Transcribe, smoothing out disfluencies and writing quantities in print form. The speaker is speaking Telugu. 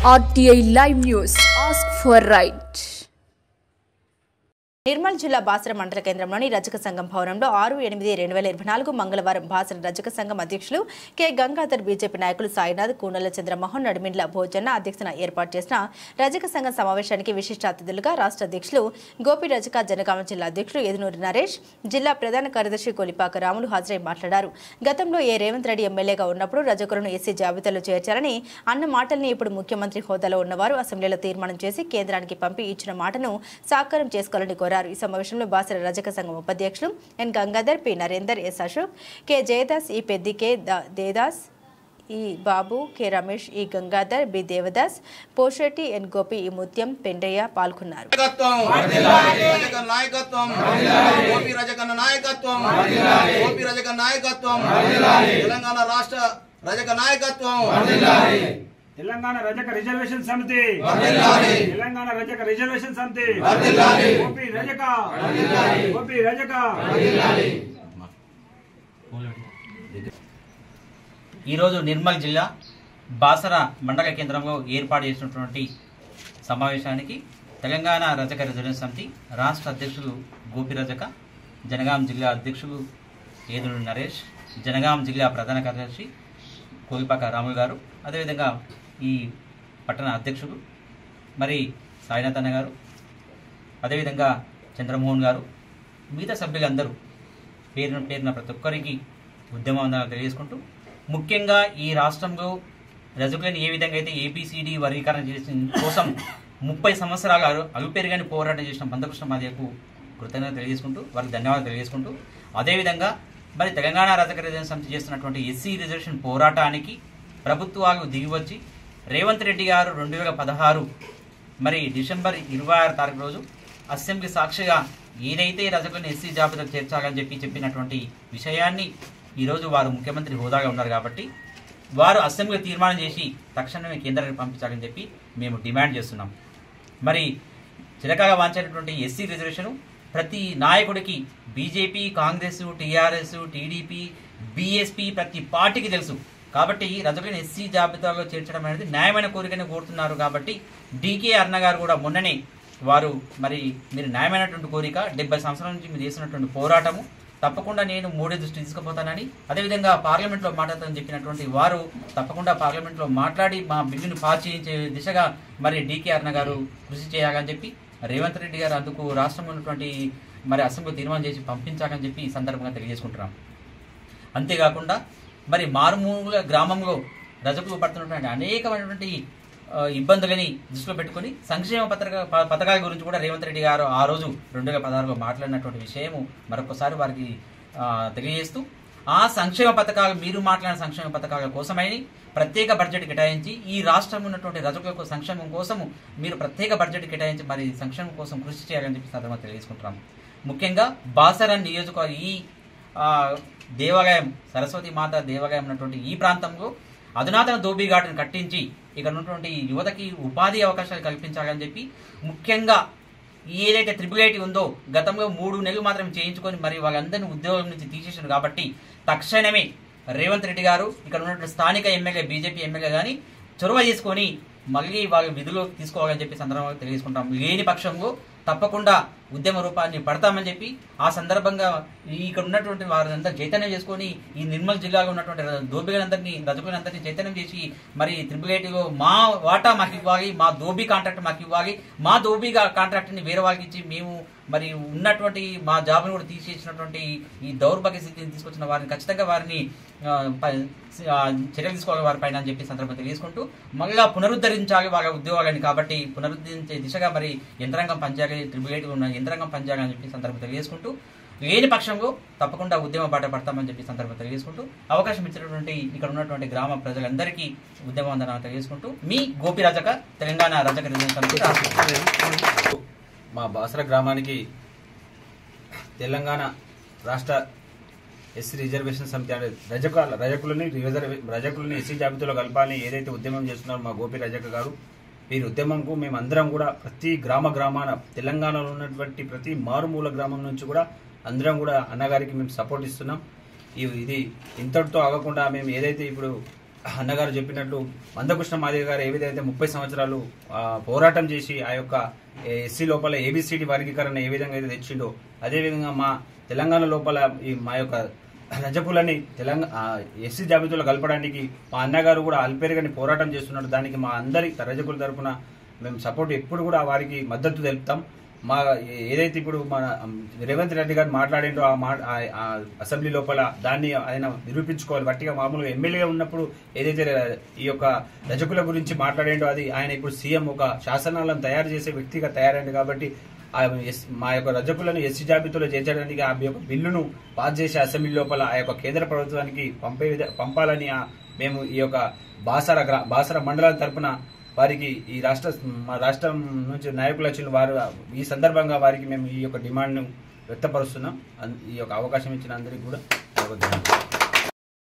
RTI Live News. Ask for right. Nirmal జిల్లా బాసర మండల కేంద్రంలోని రజక సంఘం భవనంలో 6/8/2024 మంగళవారం బాసర రజక సంఘం అధ్యక్షులు కె గంగాధర్, బీజేపీ నాయకులు సాయినాథ్, కూనల చంద్రమోహన్, నడిమిండ్ల భోజన్న అధ్యక్షతన ఏర్పాటు చేసిన రజక సంఘం సమావేశానికి విశిష్ట అతిథులుగా రాష్ట్ర అధ్యక్షులు గోపి రజక, జనగామ జిల్లా అధ్యక్షులు ఎదునూరి నరేష్, జిల్లా ప్రధాన కార్యదర్శి కొలిపాక రాములు హాజరై మాట్లాడారు. గతంలో రేవంత్ రెడ్డి ఎమ్మెల్యేగా ఉన్నప్పుడు రజకులను ఎస్సీ జాబితాలో చేర్చారని అన్న మాటల్ని ఇప్పుడు ముఖ్యమంత్రి హోదాలో ఉన్నవారు అసెంబ్లీలో తీర్మానం చేసి కేంద్రానికి పంపి ఇచ్చిన మాటను సాకారం చేసుకోవాలని కోరారు. ఈ సమావేశంలో బాసర రజక సంఘం ఉపాధ్యక్షులు N Gangadhar, P Narender, S Ashok, K Jayadas, E Peddi, K Dedas, E Babu, K Ramesh, E Gangadhar, B Devadas, Poshetti, N Gopi, E Mutyam, Pendaiah పాల్గొన్నారు. తెలంగాణ రజక రిజర్వేషన్ సమితి, తెలంగాణ రజక రిజర్వేషన్ సమితి, గోపి రజక. ఈరోజు నిర్మల్ జిల్లా బాసర మండల కేంద్రంలో ఏర్పాటు చేసినటువంటి సమావేశానికి తెలంగాణ రజక రిజర్వేషన్ సమితి రాష్ట్ర అధ్యక్షులు గోపి రజక, జనగాం జిల్లా అధ్యక్షులు ఏదునూరి నరేష్, జనగాం జిల్లా ప్రధాన కార్యదర్శి కోలిపాక రాములు గారు, అదేవిధంగా ఈ పట్టణ అధ్యక్షులు మరి సాయినాథ్ అన్న గారు, అదేవిధంగా చంద్రమోహన్ గారు, మిగతా సభ్యులందరూ పేరున ప్రతి ఒక్కరికి ఉద్యమవందనాలు తెలియజేసుకుంటూ, ముఖ్యంగా ఈ రాష్ట్రంలో రజకులను ఏ విధంగా అయితే ఏబిసిడి వర్గీకరణ చేసిన కోసం 30 సంవత్సరాలు అలుపెరుగని పోరాటం చేసిన మందకృష్ణ మాదిగకు కృతజ్ఞత తెలియజేసుకుంటూ, వారికి ధన్యవాదాలు తెలియజేసుకుంటూ, అదేవిధంగా మరి తెలంగాణ రజక రిజర్వేషన్ సమితి చేస్తున్నటువంటి ఎస్సీ రిజర్వేషన్ పోరాటానికి ప్రభుత్వాలు దిగివచ్చి రేవంత్ రెడ్డి గారు 2016 మరి డిసెంబర్ 26 తారీఖు రోజు అసెంబ్లీ సాక్షిగా ఏదైతే రజకులను ఎస్సీ జాబితాకు చేర్చాలని చెప్పినటువంటి విషయాన్ని ఈరోజు వారు ముఖ్యమంత్రి హోదాగా ఉన్నారు కాబట్టి వారు అసెంబ్లీ తీర్మానం చేసి తక్షణమే కేంద్రానికి పంపించాలని చెప్పి మేము డిమాండ్ చేస్తున్నాం. మరి చిరకాగా వాంచినటువంటి ఎస్సీ రిజర్వేషన్ ప్రతి నాయకుడికి BJP, Congress, TRS, TDP, BSP ప్రతి పార్టీకి తెలుసు. కాబట్టి రజకులను ఎస్సీ జాబితాలో చేర్చడం అనేది న్యాయమైన కోరికని కోరుతున్నారు. కాబట్టి డీకే అరుణ గారు కూడా మొన్ననే వారు మరి మీరు న్యాయమైనటువంటి కోరిక 70 సంవత్సరాల నుంచి మీరు చేసినటువంటి పోరాటము తప్పకుండా నేను మోడీ దృష్టి తీసుకుపోతానని, అదేవిధంగా పార్లమెంట్లో మాట్లాడతానని చెప్పినటువంటి వారు తప్పకుండా పార్లమెంట్లో మాట్లాడి మా బిల్లును పాస్ చేయించే దిశగా మరి డీకే అరుణ గారు కృషి చేయాలని చెప్పి రేవంత్ రెడ్డి గారు అందుకు రాష్ట్రంలో ఉన్నటువంటి మరి అసెంబ్లీ తీర్మానం చేసి పంపించాలని చెప్పి ఈ సందర్భంగా తెలియజేసుకుంటున్నాం. అంతేకాకుండా మరి మారుమూల గ్రామంలో రజకులు పడుతున్నటువంటి అనేకమైనటువంటి ఇబ్బందులని దృష్టిలో పెట్టుకుని సంక్షేమ పథకాల గురించి కూడా రేవంత్ రెడ్డి గారు ఆ రోజు 2016లో మాట్లాడినటువంటి విషయము మరొకసారి వారికి తెలియజేస్తూ, ఆ సంక్షేమ పథకాలు మీరు మాట్లాడిన సంక్షేమ పథకాల కోసమై ప్రత్యేక బడ్జెట్ కేటాయించి ఈ రాష్ట్రం ఉన్నటువంటి రజకులకు సంక్షేమం కోసము మీరు ప్రత్యేక బడ్జెట్ కేటాయించి మరి సంక్షేమం కోసం కృషి చేయాలని చెప్పి సందర్భంగా తెలియజేసుకుంటున్నాం. ముఖ్యంగా బాసర నియోజకవర్గ ఈ దేవాలయం, సరస్వతి మాత దేవాలయం ఉన్నటువంటి ఈ ప్రాంతంలో అధునాతన దోబీఘాటును కట్టించి ఇక్కడ ఉన్నటువంటి యువతకి ఉపాధి అవకాశాలు కల్పించాలని చెప్పి, ముఖ్యంగా ఏదైతే ట్రిపుల్ ఉందో గతంలో 3 నెలలు మాత్రమే చేయించుకొని మరి వాళ్ళందరినీ ఉద్యోగం నుంచి తీసేసారు. కాబట్టి తక్షణమే రేవంత్ రెడ్డి గారు ఇక్కడ ఉన్నటువంటి స్థానిక ఎమ్మెల్యే, బీజేపీ ఎమ్మెల్యే కానీ చొరవ చేసుకొని మళ్ళీ వాళ్ళ విధులు తీసుకోవాలని చెప్పి సందర్భంగా తెలియజేసుకుంటాం. లేని పక్షంలో తప్పకుండా ఉద్యమ రూపాన్ని పడతామని చెప్పి ఆ సందర్భంగా ఇక్కడ ఉన్నటువంటి వారంతా చైతన్యం చేసుకొని ఈ నిర్మల్ జిల్లాలో ఉన్నటువంటి దోబిలందరినీ, రజకులందరినీ చైతన్యం చేసి మరి 888లో మా వాటా మాకు ఇవ్వాలి, మా దోబీ కాంట్రాక్ట్ మాకు ఇవ్వాలి, మా దోబీ కాంట్రాక్ట్ని వేరే వాళ్ళకి ఇచ్చి మేము మరి ఉన్నటువంటి మా జాబ్ను కూడా తీసేసినటువంటి ఈ దౌర్భాగ్య స్థితిని తీసుకొచ్చిన వారిని ఖచ్చితంగా వారిని చర్యలు తీసుకోవాలి వారిపైన అని చెప్పి సందర్భంగా తెలియజేసుకుంటూ, మళ్ళా పునరుద్ధరించాలి వాళ్ళ ఉద్యోగాలని. కాబట్టి పునరుద్ధరించే దిశగా మరి యంత్రాంగం పనిచేయాలి, ట్రిబ్యులేట్ ఉన్న యంత్రాంగం పనిచేయాలని చెప్పి సందర్భంగా తెలియజేసుకుంటూ, లేని పక్షంలో తప్పకుండా ఉద్యమ బాట పడతామని చెప్పి సందర్భంగా తెలియజేసుకుంటూ, అవకాశం ఇచ్చినటువంటి ఇక్కడ ఉన్నటువంటి గ్రామ ప్రజలందరికీ ఉద్యమ వందనాలు తెలియజేసుకుంటూ, మీ గోపి రజక, తెలంగాణ రజక రిజర్వేషన్ సమితి. మా బాసర గ్రామానికి తెలంగాణ రాష్ట్ర ఎస్సీ రిజర్వేషన్ సమితి అంటే రజకులని ఎస్సీ జాబితాలో కలపాలని ఏదైతే ఉద్యమం చేస్తున్నారో మా గోపి రజక గారు, వీరి ఉద్యమంకు మేమందరం కూడా ప్రతి గ్రామాన తెలంగాణలో ఉన్నటువంటి ప్రతి మారుమూల గ్రామం నుంచి కూడా అందరం కూడా అన్నగారికి మేము సపోర్ట్ ఇస్తున్నాం. ఇది ఇంతటితో ఆగకుండా మేము ఏదైతే ఇప్పుడు అన్నగారు చెప్పినట్లు మందకృష్ణ మాదిగ గారు ఏ విధంగా 30 సంవత్సరాలు పోరాటం చేసి ఆ యొక్క ఎస్సీ లోపల ఏబిసిడి వర్గీకరణ ఏ విధంగా అయితే తెచ్చిండో అదేవిధంగా మా తెలంగాణ లోపల ఈ మా యొక్క రజకులని ఎస్సీ జాబితాలో కలపడానికి మా అన్నగారు కూడా అల్పేరుగాని పోరాటం చేస్తున్నారు. దానికి మా అందరి రజకుల తరఫున మేము సపోర్ట్ ఎప్పుడు కూడా వారికి మద్దతు తెలుపుతాం. మా ఏదైతే ఇప్పుడు మన రేవంత్ రెడ్డి గారు మాట్లాడిండో ఆ అసెంబ్లీ లోపల దాన్ని ఆయన నిరూపించుకోవాలి. వట్టిగా మామూలుగా ఎమ్మెల్యేగా ఉన్నప్పుడు ఏదైతే ఈ యొక్క రజకుల గురించి మాట్లాడిండో అది ఆయన ఇప్పుడు సీఎం ఒక శాసనాలను తయారు చేసే వ్యక్తిగా తయారైంది. కాబట్టి మా యొక్క రజకులను ఎస్సీ జాబితాలో చేర్చడానికి ఆ యొక్క బిల్లును పాస్ చేసే అసెంబ్లీ లోపల ఆ యొక్క కేంద్ర ప్రభుత్వానికి పంపాలని మేము ఈ యొక్క బాసర మండలం తరపున వారికి మా రాష్ట్రం నుంచి నాయకులు వచ్చిన వారు ఈ సందర్భంగా వారికి మేము ఈ యొక్క డిమాండ్ను వ్యక్తపరుస్తున్నాం. ఈ యొక్క అవకాశం ఇచ్చిన అందరికీ కూడా